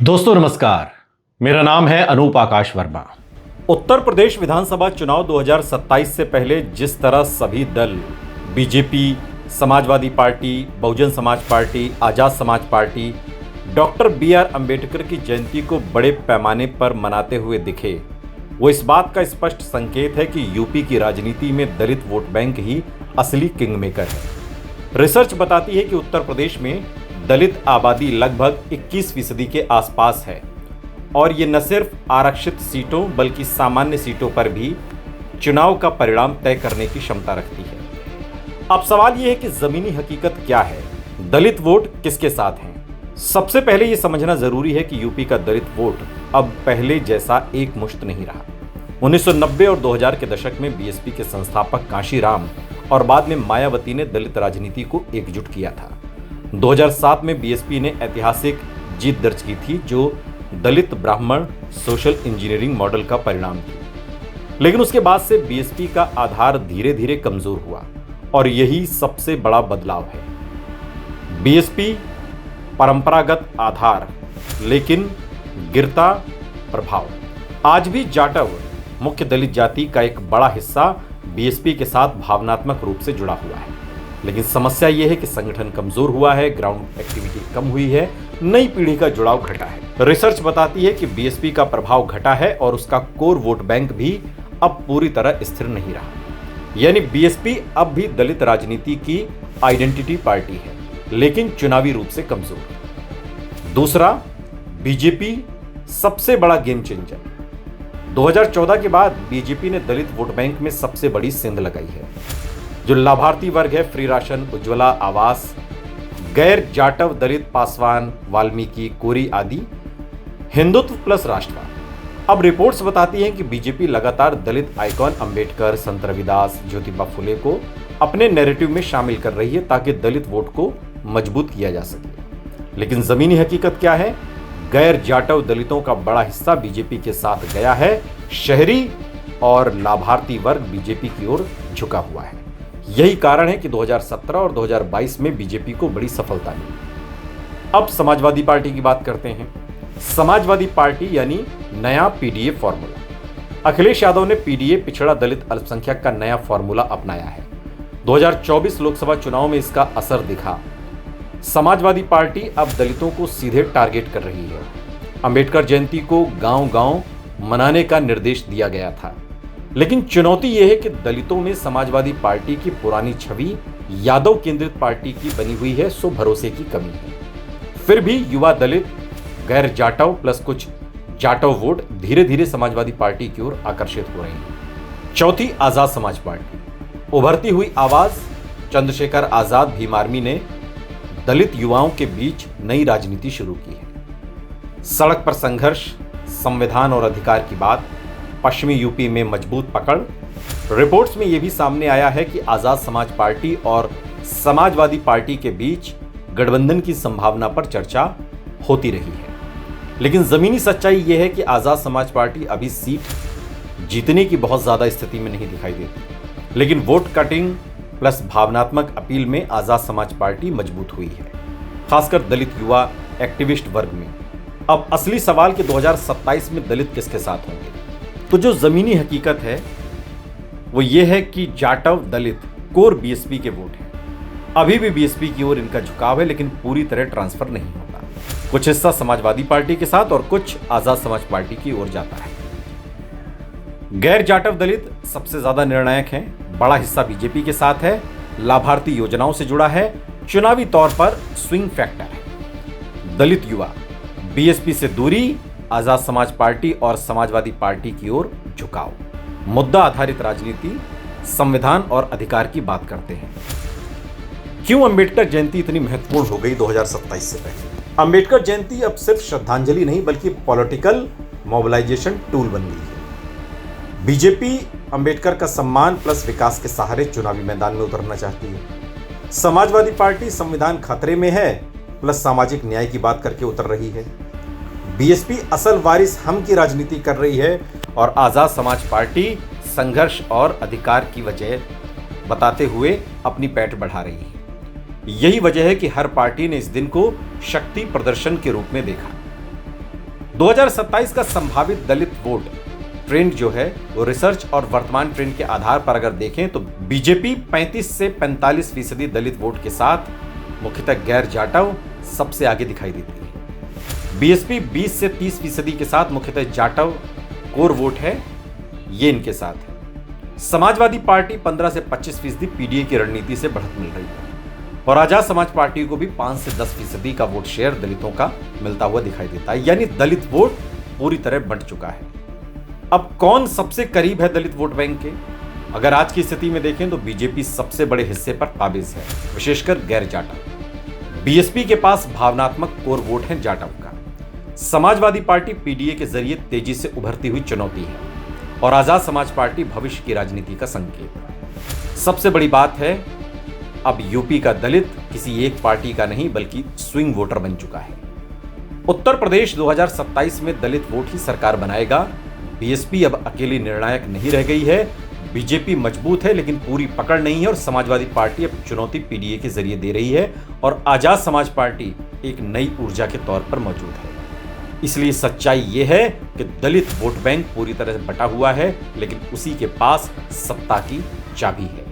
दोस्तों नमस्कार, मेरा नाम है अनूप आकाश वर्मा। उत्तर प्रदेश विधानसभा चुनाव 2027 से पहले जिस तरह सभी दल BJP, Samajwadi party, Bahujan Samaj party, Azad Samaj party doctor B R. Ambedkar की जयंती को बड़े पैमाने पर मनाते हुए दिखे, वो इस बात का स्पष्ट संकेत है कि यूपी की राजनीति में दलित वोट बैंक ही असली किंग मेकर है। रिसर्च बताती है कि उत्तर प्रदेश में दलित आबादी लगभग 21% के आसपास है और ये न सिर्फ आरक्षित सीटों बल्कि सामान्य सीटों पर भी चुनाव का परिणाम तय करने की क्षमता रखती है। अब सवाल ये है कि जमीनी हकीकत क्या है, दलित वोट किसके साथ हैं? सबसे पहले ये समझना जरूरी है कि यूपी का दलित वोट अब पहले जैसा एक मुश्त नहीं रहा। 1990 और 2000 के दशक में बीएसपी के संस्थापक कांशीराम और बाद में मायावती ने दलित राजनीति को एकजुट किया था। 2007 में बीएसपी ने ऐतिहासिक जीत दर्ज की थी, जो दलित ब्राह्मण सोशल इंजीनियरिंग मॉडल का परिणाम थी। लेकिन उसके बाद से बीएसपी का आधार धीरे धीरे कमजोर हुआ और यही सबसे बड़ा बदलाव है। बीएसपी परंपरागत आधार लेकिन गिरता प्रभाव। आज भी जाटव मुख्य दलित जाति का एक बड़ा हिस्सा बीएसपी के साथ भावनात्मक रूप से जुड़ा हुआ है, लेकिन समस्या यह है कि संगठन कमजोर हुआ है, ग्राउंड एक्टिविटी कम हुई है, नई पीढ़ी का जुड़ाव घटा है। रिसर्च बताती है कि बीएसपी का प्रभाव घटा है और उसका कोर वोट बैंक भी अब पूरी तरह स्थिर नहीं रहा। यानी बीएसपी अब भी दलित राजनीति की आइडेंटिटी पार्टी है, लेकिन चुनावी रूप से कमजोर। दूसरा, बीजेपी सबसे बड़ा गेम चेंजर। 2014 के बाद बीजेपी ने दलित वोट बैंक में सबसे बड़ी सेंध लगाई है। जो लाभार्थी वर्ग है, फ्री राशन, उज्ज्वला, आवास, गैर जाटव दलित, पासवान, वाल्मीकि, कोरी आदि, हिंदुत्व प्लस राष्ट्रवाद। अब रिपोर्ट्स बताती हैं कि बीजेपी लगातार दलित आइकॉन अंबेडकर, संत रविदास, ज्योतिबा फुले को अपने नैरेटिव में शामिल कर रही है ताकि दलित वोट को मजबूत किया जा सके। लेकिन जमीनी हकीकत क्या है? गैर जाटव दलितों का बड़ा हिस्सा बीजेपी के साथ गया है। शहरी और लाभार्थी वर्ग बीजेपी की ओर झुका हुआ है। यही कारण है कि 2017 और 2022 में बीजेपी को बड़ी सफलता मिली। अब समाजवादी पार्टी की बात करते हैं। समाजवादी पार्टी यानी नया पीडीए फॉर्मूला। अखिलेश यादव ने पीडीए पिछड़ा दलित अल्पसंख्यक का नया फॉर्मूला अपनाया है। 2024 लोकसभा चुनाव में इसका असर दिखा। समाजवादी पार्टी अब दलितों को सीधे टारगेट कर रही है। अंबेडकर जयंती को गांव-गांव मनाने का निर्देश दिया गया था, लेकिन चुनौती यह है कि दलितों में समाजवादी पार्टी की पुरानी छवि यादव केंद्रित पार्टी की बनी हुई है, सो भरोसे की कमी है। फिर भी युवा दलित, गैर जाटव प्लस कुछ जाटव वोट धीरे धीरे समाजवादी पार्टी की ओर आकर्षित हो रहे हैं। चौथी, आजाद समाज पार्टी। उभरती हुई आवाज चंद्रशेखर आजाद भीम आर्मी ने दलित युवाओं के बीच नई राजनीति शुरू की है। सड़क पर संघर्ष, संविधान और अधिकार की बात, पश्चिमी यूपी में मजबूत पकड़। रिपोर्ट्स में यह भी सामने आया है कि आजाद समाज पार्टी और समाजवादी पार्टी के बीच गठबंधन की संभावना पर चर्चा होती रही है। लेकिन जमीनी सच्चाई यह है कि आजाद समाज पार्टी अभी सीट जीतने की बहुत ज्यादा स्थिति में नहीं दिखाई देती, लेकिन वोट कटिंग प्लस भावनात्मक अपील में आजाद समाज पार्टी मजबूत हुई है, खासकर दलित युवा एक्टिविस्ट वर्ग में। अब असली सवाल कि 2027 में दलित किसके साथ होंगे। तो जो जमीनी हकीकत है वो ये है कि जाटव दलित कोर बीएसपी के वोट हैं। अभी भी बीएसपी की ओर इनका झुकाव है, लेकिन पूरी तरह ट्रांसफर नहीं होता। कुछ हिस्सा समाजवादी पार्टी के साथ और कुछ आजाद समाज पार्टी की ओर जाता है। गैर जाटव दलित सबसे ज्यादा निर्णायक हैं। बड़ा हिस्सा बीजेपी के साथ है, लाभार्थी योजनाओं से जुड़ा है, चुनावी तौर पर स्विंग फैक्टर है। दलित युवा बीएसपी से दूरी, आजाद समाज पार्टी और समाजवादी पार्टी की ओर झुकाव। मुद्दा आधारित राजनीति, संविधान और अधिकार की बात करते हैं। क्यों अंबेडकर जयंती इतनी महत्वपूर्ण हो गई 2027 से पहले? अंबेडकर जयंती अब सिर्फ श्रद्धांजलि नहीं बल्कि पॉलिटिकल मोबिलाइजेशन टूल बन गई है। बीजेपी अंबेडकर का सम्मान प्लस विकास के सहारे चुनावी मैदान में उतरना चाहती है। समाजवादी पार्टी संविधान खतरे में है प्लस सामाजिक न्याय की बात करके उतर रही है। बीएसपी असल वारिस हम की राजनीति कर रही है और आजाद समाज पार्टी संघर्ष और अधिकार की वजह बताते हुए अपनी पैठ बढ़ा रही है। यही वजह है कि हर पार्टी ने इस दिन को शक्ति प्रदर्शन के रूप में देखा। 2027 का संभावित दलित वोट ट्रेंड जो है वो रिसर्च और वर्तमान ट्रेंड के आधार पर अगर देखें तो बीजेपी 35 से 45% दलित वोट के साथ मुख्यतः गैर जाटव सबसे आगे दिखाई देती है। बीएसपी 20 से 30% के साथ मुख्यतः जाटव कोर वोट है, ये इनके साथ है। समाजवादी पार्टी 15 से 25% पीडीए की रणनीति से बढ़त मिल रही है और आजाद समाज पार्टी को भी 5 से 10% का वोट शेयर दलितों का मिलता हुआ दिखाई देता है, यानी दलित वोट पूरी तरह बंट चुका है। अब कौन सबसे करीब है दलित वोट बैंक के? अगर आज की स्थिति में देखें तो बीजेपी सबसे बड़े हिस्से पर काबिज है, विशेषकर गैर जाटव। बीएसपी के पास भावनात्मक कोर वोट है जाटव का। समाजवादी पार्टी पीडीए के जरिए तेजी से उभरती हुई चुनौती है और आजाद समाज पार्टी भविष्य की राजनीति का संकेत। सबसे बड़ी बात है, अब यूपी का दलित किसी एक पार्टी का नहीं बल्कि स्विंग वोटर बन चुका है। उत्तर प्रदेश 2027 में दलित वोट ही सरकार बनाएगा। बीएसपी अब अकेली निर्णायक नहीं रह गई है। बीजेपी मजबूत है लेकिन पूरी पकड़ नहीं है और समाजवादी पार्टी अब चुनौती पीडीए के जरिए दे रही है और आजाद समाज पार्टी एक नई ऊर्जा के तौर पर मौजूद है। इसलिए सच्चाई यह है कि दलित वोट बैंक पूरी तरह से बटा हुआ है, लेकिन उसी के पास सत्ता की चाबी है।